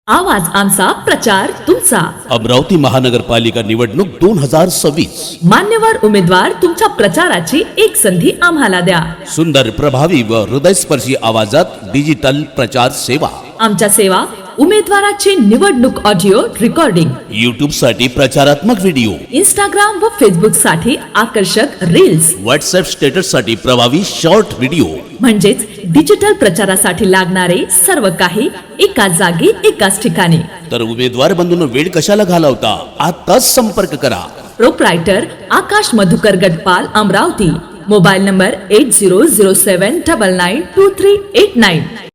आवाज आमचा, प्रचार तुमचा. अमरावती महानगरपालिका निवडणूक 2026. मान्यवर उमेदवार, तुमच्या प्रचाराची एक संधी आम्हाला द्या. सुंदर, प्रभावी व हृदयस्पर्शी आवाजात डिजिटल प्रचार सेवा. आमच्या सेवा: उमेदवाराची निवडणूक ऑडिओ रेकॉर्डिंग, YouTube साठी प्रचारात्मक व्हिडिओ, इंस्टाग्राम व फेसबुक साठी आकर्षक रील्स, व्हॉट्सअप स्टेटस साठी प्रभावी शॉर्ट व्हिडिओ. म्हणजेच डिजिटल प्रचारासाठी लागणारे सर्व काही एकाच जागी, एकाच ठिकाणी. तर उमेदवार बंधूंनो, वेळ कशाला घालवता? आताच संपर्क करा. Proprietor Akash Madhukar Gatpal, Amravati. Mobile number 8007992389.